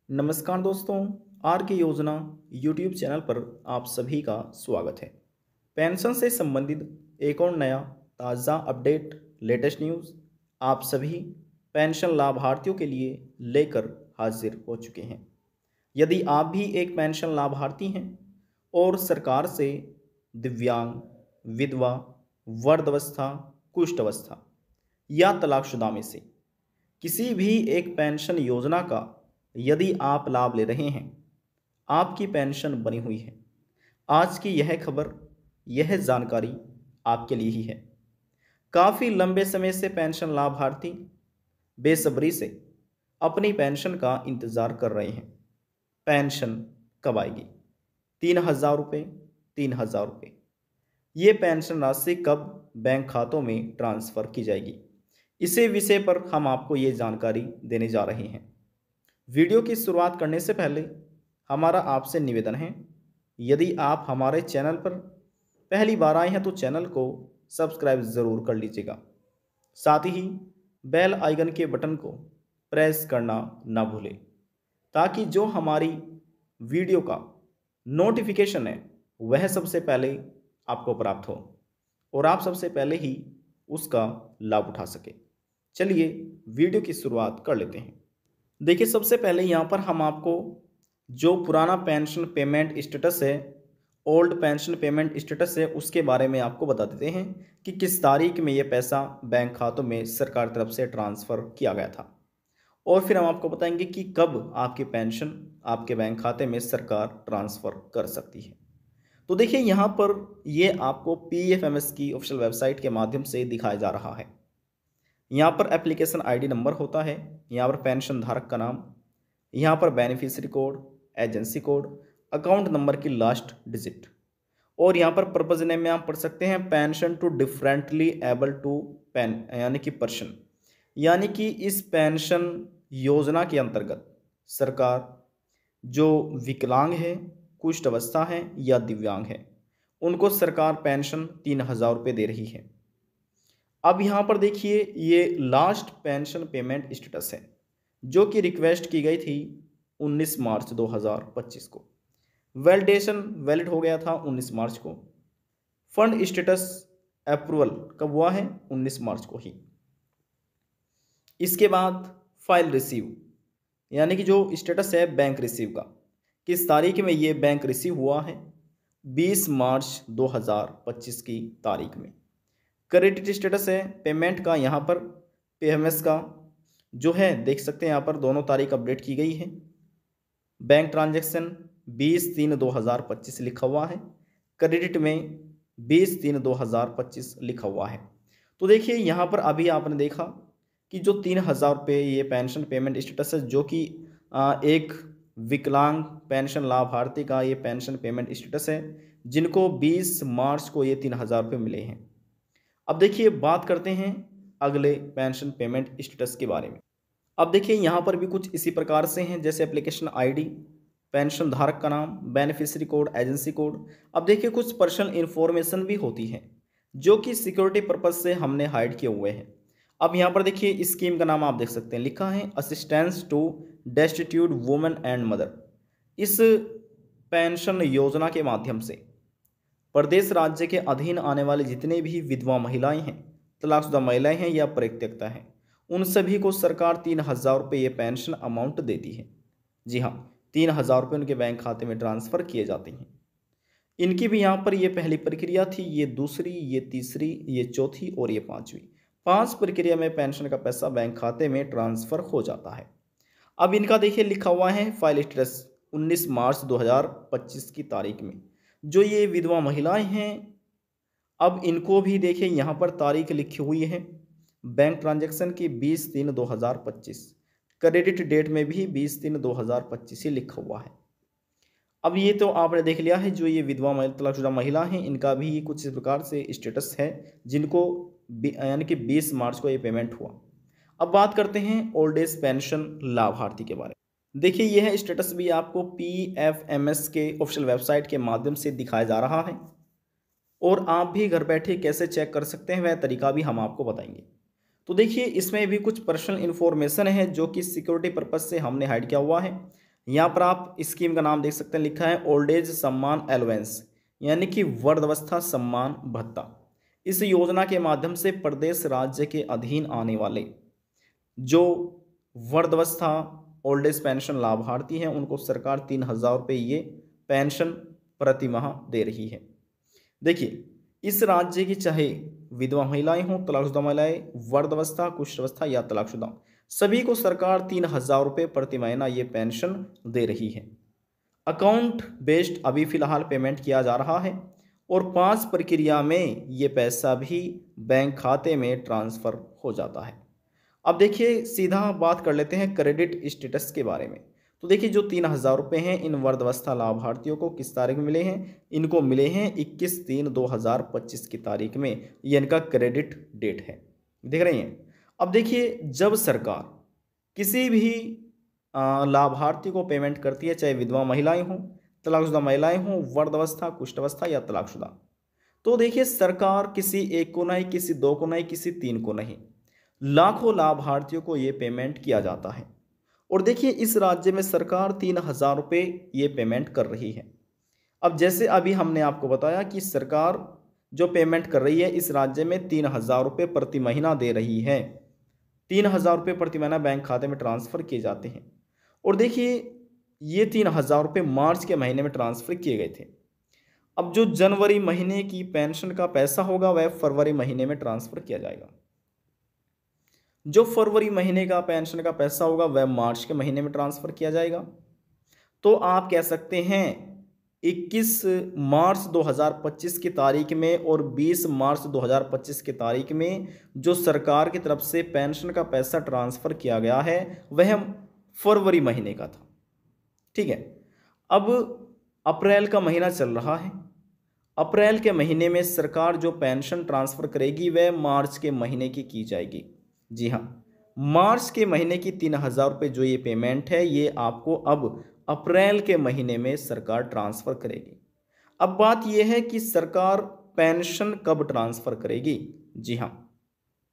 नमस्कार दोस्तों, आर के योजना यूट्यूब चैनल पर आप सभी का स्वागत है। पेंशन से संबंधित एक और नया ताज़ा अपडेट लेटेस्ट न्यूज़ आप सभी पेंशन लाभार्थियों के लिए लेकर हाजिर हो चुके हैं। यदि आप भी एक पेंशन लाभार्थी हैं और सरकार से दिव्यांग, विधवा, वृद्धावस्था, कुष्ठ अवस्था या तलाकशुदा में से किसी भी एक पेंशन योजना का यदि आप लाभ ले रहे हैं, आपकी पेंशन बनी हुई है। आज की यह खबर, यह जानकारी आपके लिए ही है। काफ़ी लंबे समय से पेंशन लाभार्थी बेसब्री से अपनी पेंशन का इंतज़ार कर रहे हैं। पेंशन कब आएगी? 3,000 रुपये, 3,000 रुपये। ये पेंशन राशि कब बैंक खातों में ट्रांसफ़र की जाएगी? इसी विषय पर हम आपको ये जानकारी देने जा रहे हैं। वीडियो की शुरुआत करने से पहले हमारा आपसे निवेदन है, यदि आप हमारे चैनल पर पहली बार आए हैं तो चैनल को सब्सक्राइब ज़रूर कर लीजिएगा। साथ ही बेल आइकन के बटन को प्रेस करना ना भूलें, ताकि जो हमारी वीडियो का नोटिफिकेशन है वह सबसे पहले आपको प्राप्त हो और आप सबसे पहले ही उसका लाभ उठा सके। चलिए वीडियो की शुरुआत कर लेते हैं। देखिए, सबसे पहले यहाँ पर हम आपको जो पुराना पेंशन पेमेंट स्टेटस है, ओल्ड पेंशन पेमेंट स्टेटस है, उसके बारे में आपको बता देते हैं कि किस तारीख में ये पैसा बैंक खातों में सरकार तरफ से ट्रांसफ़र किया गया था। और फिर हम आपको बताएंगे कि कब आपकी पेंशन आपके बैंक खाते में सरकार ट्रांसफ़र कर सकती है। तो देखिए, यहाँ पर ये आपको PFMS की ऑफिशियल वेबसाइट के माध्यम से दिखाया जा रहा है। यहाँ पर एप्लीकेशन आईडी नंबर होता है, यहाँ पर पेंशन धारक का नाम, यहाँ पर beneficiary code, agency code, account number की लास्ट डिजिट, और यहाँ पर पर्पज नेम में आप पढ़ सकते हैं pension to differently able to pen, यानी कि पर्सन, यानी कि इस पेंशन योजना के अंतर्गत सरकार जो विकलांग है, कुष्ठ अवस्था है या दिव्यांग है, उनको सरकार पेंशन 3,000 रुपये दे रही है। अब यहाँ पर देखिए, ये लास्ट पेंशन पेमेंट स्टेटस है जो कि रिक्वेस्ट की गई थी 19 मार्च 2025 को। वैलिडेशन वैलिड हो गया था 19 मार्च को। फंड स्टेटस अप्रूवल कब हुआ है? 19 मार्च को ही। इसके बाद फाइल रिसीव, यानी कि जो स्टेटस है बैंक रिसीव का, किस तारीख में ये बैंक रिसीव हुआ है? 20 मार्च 2025 की तारीख में। क्रेडिट स्टेटस है पेमेंट का, यहाँ पर PFMS का जो है देख सकते हैं, यहाँ पर दोनों तारीख अपडेट की गई है। बैंक ट्रांजैक्शन 20/3/2025 लिखा हुआ है, क्रेडिट में 20/3/2025 लिखा हुआ है। तो देखिए, यहाँ पर अभी आपने देखा कि जो 3,000 रुपये ये पेंशन पेमेंट स्टेटस है, जो कि एक विकलांग पेंशन लाभार्थी का ये पेंशन पेमेंट स्टेटस है, जिनको 20 मार्च को ये 3,000 रुपये मिले हैं। अब देखिए, बात करते हैं अगले पेंशन पेमेंट स्टेटस के बारे में। अब देखिए, यहाँ पर भी कुछ इसी प्रकार से हैं, जैसे एप्लीकेशन आईडी, पेंशन धारक का नाम, बेनिफिशियरी कोड, एजेंसी कोड। अब देखिए, कुछ पर्सनल इन्फॉर्मेशन भी होती है जो कि सिक्योरिटी पर्पज से हमने हाइड किए हुए हैं। अब यहाँ पर देखिए, स्कीम का नाम आप देख सकते हैं, लिखा है assistance to destitute women and mother. इस पेंशन योजना के माध्यम से प्रदेश राज्य के अधीन आने वाले जितने भी विधवा महिलाएं हैं, तलाकशुदा महिलाएं हैं या परित्यक्ता हैं, उन सभी को सरकार 3,000 रुपये ये पेंशन अमाउंट देती है। जी हाँ, 3,000 रुपये उनके बैंक खाते में ट्रांसफ़र किए जाते हैं। इनकी भी यहाँ पर ये पहली प्रक्रिया थी, ये दूसरी, ये तीसरी, ये चौथी और ये पाँचवीं। 5 प्रक्रिया में पेंशन का पैसा बैंक खाते में ट्रांसफ़र हो जाता है। अब इनका देखिए लिखा हुआ है फाइल स्टेटस 19 मार्च 2025 की तारीख में। जो ये विधवा महिलाएं हैं, अब इनको भी देखिए यहाँ पर तारीख लिखी हुई है बैंक ट्रांजैक्शन की 20/3/2025। क्रेडिट डेट में भी 20/3/2025 ही लिखा हुआ है। अब ये तो आपने देख लिया है, जो ये विधवा तलाकशुदा महिला हैं, इनका भी कुछ इस प्रकार से स्टेटस है, जिनको यानी कि 20 मार्च को ये पेमेंट हुआ। अब बात करते हैं ओल्ड एज पेंशन लाभार्थी के बारे में। देखिए, यह स्टेटस भी आपको PFMS के ऑफिशियल वेबसाइट के माध्यम से दिखाया जा रहा है और आप भी घर बैठे कैसे चेक कर सकते हैं वह तरीका भी हम आपको बताएंगे। तो देखिए, इसमें भी कुछ पर्सनल इन्फॉर्मेशन है जो कि सिक्योरिटी पर्पज से हमने हाइड किया हुआ है। यहाँ पर आप स्कीम का नाम देख सकते हैं, लिखा है ओल्ड एज सम्मान एलोवेंस, यानी कि वृद्धावस्था सम्मान भत्ता। इस योजना के माध्यम से प्रदेश राज्य के अधीन आने वाले जो वृद्धावस्था ओल्ड एज पेंशन लाभार्थी हैं उनको सरकार 3,000 रुपये ये पेंशन प्रति माह दे रही है। देखिए, इस राज्य की चाहे विधवा महिलाएं हों, तलाकशुदा महिलाएं, वृद्धावस्था, कुष्ठावस्था या तलाकशुदा, सभी को सरकार 3,000 रुपये प्रति महीना ये पेंशन दे रही है। अकाउंट बेस्ड अभी फिलहाल पेमेंट किया जा रहा है और 5 प्रक्रिया में ये पैसा भी बैंक खाते में ट्रांसफ़र हो जाता है। अब देखिए, सीधा बात कर लेते हैं क्रेडिट स्टेटस के बारे में। तो देखिए, जो 3,000 रुपये हैं इन वृद्धावस्था लाभार्थियों को किस तारीख में मिले हैं? इनको मिले हैं 21/3/2025 की तारीख में, ये इनका क्रेडिट डेट है। देख रहे हैं। अब देखिए, जब सरकार किसी भी लाभार्थी को पेमेंट करती है, चाहे विधवा महिलाएं हों, तलाकशुदा महिलाएं हों, वृद्धावस्था, कुष्ठावस्था या तलाकशुदा, तो देखिए सरकार किसी एक को नहीं, किसी दो को नहीं, किसी तीन को नहीं, लाखों लाभार्थियों को ये पेमेंट किया जाता है। और देखिए, इस राज्य में सरकार 3,000 रुपये ये पेमेंट कर रही है। अब जैसे अभी हमने आपको बताया कि सरकार जो पेमेंट कर रही है इस राज्य में 3,000 रुपये प्रति महीना दे रही है। 3,000 रुपये प्रति महीना बैंक खाते में ट्रांसफ़र किए जाते हैं। और देखिए, ये 3,000 रुपये मार्च के महीने में ट्रांसफ़र किए गए थे। अब जो जनवरी महीने की पेंशन का पैसा होगा वह फरवरी महीने में ट्रांसफ़र किया जाएगा। जो फरवरी महीने का पेंशन का पैसा होगा वह मार्च के महीने में ट्रांसफ़र किया जाएगा। तो आप कह सकते हैं 21 मार्च 2025 की तारीख में और 20 मार्च 2025 की तारीख में जो सरकार की तरफ से पेंशन का पैसा ट्रांसफ़र किया गया है वह फरवरी महीने का था। ठीक है। अब अप्रैल का महीना चल रहा है। अप्रैल के महीने में सरकार जो पेंशन ट्रांसफ़र करेगी वह मार्च के महीने की जाएगी। जी हाँ, मार्च के महीने की 3,000 रुपये जो ये पेमेंट है ये आपको अब अप्रैल के महीने में सरकार ट्रांसफ़र करेगी। अब बात यह है कि सरकार पेंशन कब ट्रांसफ़र करेगी। जी हाँ,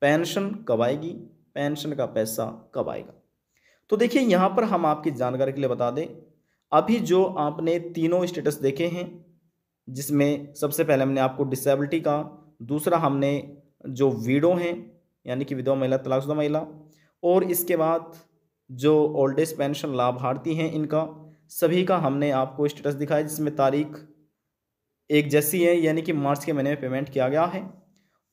पेंशन कब आएगी, पेंशन का पैसा कब आएगा। तो देखिए, यहाँ पर हम आपकी जानकारी के लिए बता दें, अभी जो आपने तीनों स्टेटस देखे हैं, जिसमें सबसे पहले हमने आपको डिसेबिलिटी का, दूसरा हमने जो वीडो हैं यानी कि विधवा महिला, तलाकशुदा महिला, और इसके बाद जो ओल्ड एज पेंशन लाभार्थी हैं इनका सभी का हमने आपको स्टेटस दिखाया, जिसमें तारीख एक जैसी है यानी कि मार्च के महीने में पेमेंट किया गया है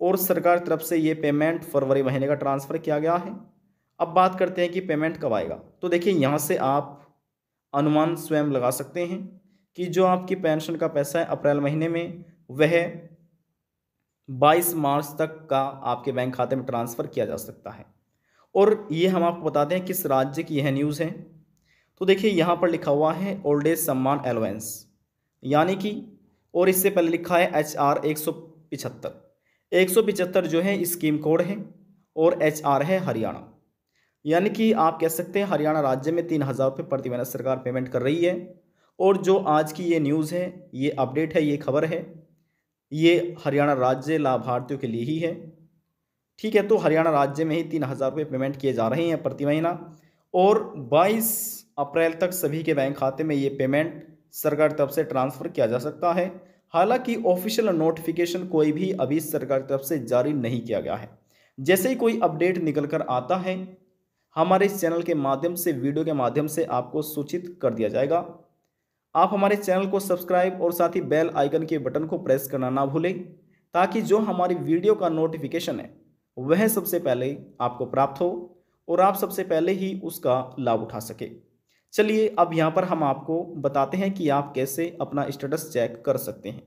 और सरकार तरफ से ये पेमेंट फरवरी महीने का ट्रांसफ़र किया गया है। अब बात करते हैं कि पेमेंट कब आएगा। तो देखिए, यहाँ से आप अनुमान स्वयं लगा सकते हैं कि जो आपकी पेंशन का पैसा है अप्रैल महीने में वह 22 मार्च तक का आपके बैंक खाते में ट्रांसफ़र किया जा सकता है। और ये हम आपको बताते हैं किस राज्य की यह न्यूज़ है। तो देखिए, यहाँ पर लिखा हुआ है ओल्ड एज सम्मान एलोवेंस, यानी कि, और इससे पहले लिखा है HR 175। 175 जो है स्कीम कोड है और HR है हरियाणा, यानी कि आप कह सकते हैं हरियाणा राज्य में 3,000 रुपये प्रति महीना सरकार पेमेंट कर रही है। और जो आज की ये न्यूज़ है, ये अपडेट है, ये खबर है, ये हरियाणा राज्य लाभार्थियों के लिए ही है। ठीक है, तो हरियाणा राज्य में ही 3,000 रुपये पेमेंट किए जा रहे हैं प्रति महीना और 22 अप्रैल तक सभी के बैंक खाते में ये पेमेंट सरकार तरफ से ट्रांसफ़र किया जा सकता है। हालांकि ऑफिशियल नोटिफिकेशन कोई भी अभी सरकार तरफ से जारी नहीं किया गया है। जैसे ही कोई अपडेट निकल कर आता है हमारे इस चैनल के माध्यम से, वीडियो के माध्यम से आपको सूचित कर दिया जाएगा। आप हमारे चैनल को सब्सक्राइब और साथ ही बेल आइकन के बटन को प्रेस करना ना भूलें, ताकि जो हमारी वीडियो का नोटिफिकेशन है वह सबसे पहले आपको प्राप्त हो और आप सबसे पहले ही उसका लाभ उठा सके। चलिए, अब यहाँ पर हम आपको बताते हैं कि आप कैसे अपना स्टेटस चेक कर सकते हैं।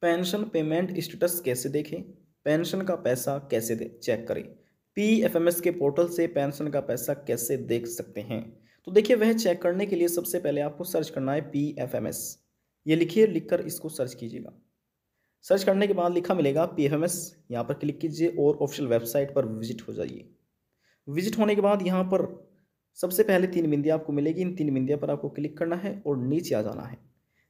पेंशन पेमेंट स्टेटस कैसे देखें, पेंशन का पैसा कैसे चेक करें, PFMS के पोर्टल से पेंशन का पैसा कैसे देख सकते हैं। तो देखिए, वह चेक करने के लिए सबसे पहले आपको सर्च करना है PFMS। ये लिखिए, लिखकर इसको सर्च कीजिएगा। सर्च करने के बाद लिखा मिलेगा PFMS, यहाँ पर क्लिक कीजिए और ऑफिशियल वेबसाइट पर विजिट हो जाइए। विजिट होने के बाद यहाँ पर सबसे पहले 3 बिंदियाँ आपको मिलेगी। इन 3 बिंदियों पर आपको क्लिक करना है और नीचे आ जाना है।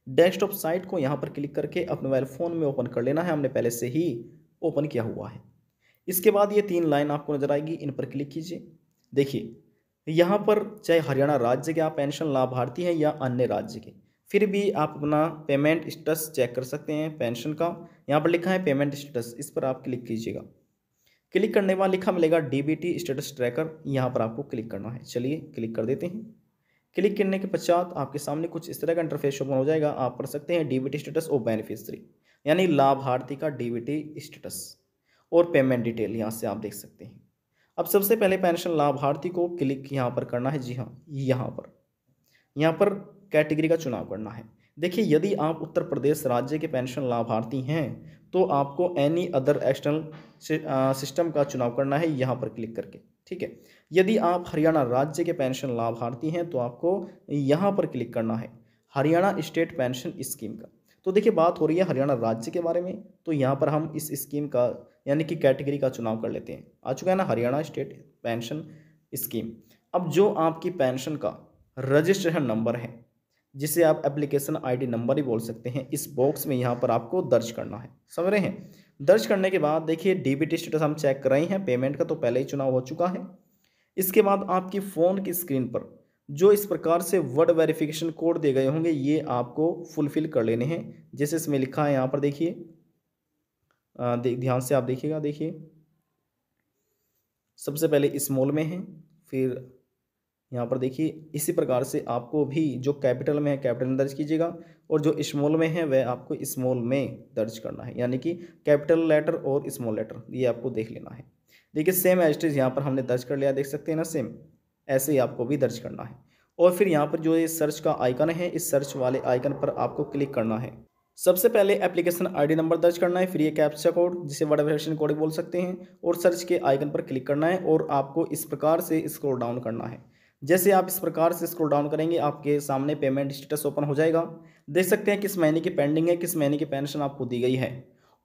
डेस्कटॉप साइट को यहाँ पर क्लिक करके अपने मोबाइल फ़ोन में ओपन कर लेना है, हमने पहले से ही ओपन किया हुआ है। इसके बाद ये 3 लाइन आपको नजर आएगी, इन पर क्लिक कीजिए। देखिए, यहाँ पर चाहे हरियाणा राज्य के आप पेंशन लाभार्थी हैं या अन्य राज्य के, फिर भी आप अपना पेमेंट स्टेटस चेक कर सकते हैं पेंशन का। यहाँ पर लिखा है पेमेंट स्टेटस, इस पर आप क्लिक कीजिएगा। क्लिक करने के बाद लिखा मिलेगा डीबीटी स्टेटस ट्रैकर, यहाँ पर आपको क्लिक करना है। चलिए क्लिक कर देते हैं। क्लिक करने के पश्चात आपके सामने कुछ इस तरह का इंटरफेस ओपन हो जाएगा। आप पढ़ सकते हैं डीबीटी स्टेटस और बेनिफिशियरी, यानी लाभार्थी का डीबीटी स्टेटस और पेमेंट डिटेल, यहाँ से आप देख सकते हैं। अब सबसे पहले पेंशन लाभार्थी को क्लिक यहाँ पर करना है। जी हाँ, यहाँ पर कैटेगरी का चुनाव करना है। देखिए, यदि आप उत्तर प्रदेश राज्य के पेंशन लाभार्थी हैं तो आपको एनी अदर एक्सटर्नल सिस्टम का चुनाव करना है यहाँ पर क्लिक करके, ठीक है। यदि आप हरियाणा राज्य के पेंशन लाभार्थी हैं तो आपको यहाँ पर क्लिक करना है हरियाणा स्टेट पेंशन स्कीम का। तो देखिए, बात हो रही है हरियाणा राज्य के बारे में, तो यहाँ पर हम इस स्कीम का यानी कि कैटेगरी का चुनाव कर लेते हैं। आ चुका है ना, हरियाणा स्टेट पेंशन स्कीम। अब जो आपकी पेंशन का रजिस्ट्रेशन नंबर है, जिसे आप एप्लीकेशन आईडी नंबर ही बोल सकते हैं, इस बॉक्स में यहाँ पर आपको दर्ज करना है। समझ रहे हैं? दर्ज करने के बाद देखिए डीबीटी स्टेटस हम चेक कर रहे हैं, पेमेंट का तो पहले ही चुनाव हो चुका है। इसके बाद आपकी फ़ोन की स्क्रीन पर जो इस प्रकार से वर्ड वेरिफिकेशन कोड दिए गए होंगे, ये आपको फुलफिल कर लेने हैं। जैसे इसमें लिखा है, यहाँ पर देखिए, ध्यान से आप देखिएगा। देखिए, सबसे पहले स्मॉल में है, फिर यहाँ पर देखिए इसी प्रकार से आपको भी जो कैपिटल में है कैपिटल में दर्ज कीजिएगा, और जो स्मॉल में है वह आपको स्मॉल में दर्ज करना है, यानी कि कैपिटल लेटर और स्मॉल लेटर, ये आपको देख लेना है। देखिए सेम एज इट इज़ यहाँ पर हमने दर्ज कर लिया, देख सकते हैं ना, सेम ऐसे ही आपको भी दर्ज करना है। और फिर यहाँ पर जो ये सर्च का आइकन है, इस सर्च वाले आइकन पर आपको क्लिक करना है। सबसे पहले एप्लीकेशन आईडी नंबर दर्ज करना है, फिर ये कैप्चा कोड, जिसे वर्ड वेरिफिकेशन कोड बोल सकते हैं, और सर्च के आइकन पर क्लिक करना है। और आपको इस प्रकार से स्क्रॉल डाउन करना है। जैसे आप इस प्रकार से स्क्रॉल डाउन करेंगे, आपके सामने पेमेंट स्टेटस ओपन हो जाएगा। देख सकते हैं किस महीने की पेंडिंग है, किस महीने की पेंशन आपको दी गई है,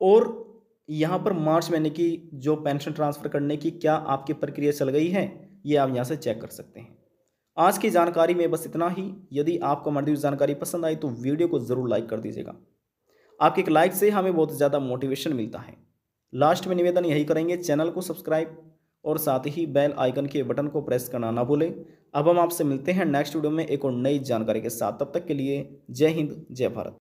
और यहाँ पर मार्च महीने की जो पेंशन ट्रांसफ़र करने की क्या आपकी प्रक्रिया चल गई है, ये आप यहाँ से चेक कर सकते हैं। आज की जानकारी में बस इतना ही। यदि आपको हमारी जानकारी पसंद आई तो वीडियो को ज़रूर लाइक कर दीजिएगा। आपके एक लाइक से हमें बहुत ज़्यादा मोटिवेशन मिलता है। लास्ट में निवेदन यही करेंगे, चैनल को सब्सक्राइब और साथ ही बेल आइकन के बटन को प्रेस करना ना भूलें। अब हम आपसे मिलते हैं नेक्स्ट वीडियो में एक और नई जानकारी के साथ। तब तक के लिए जय हिंद, जय भारत।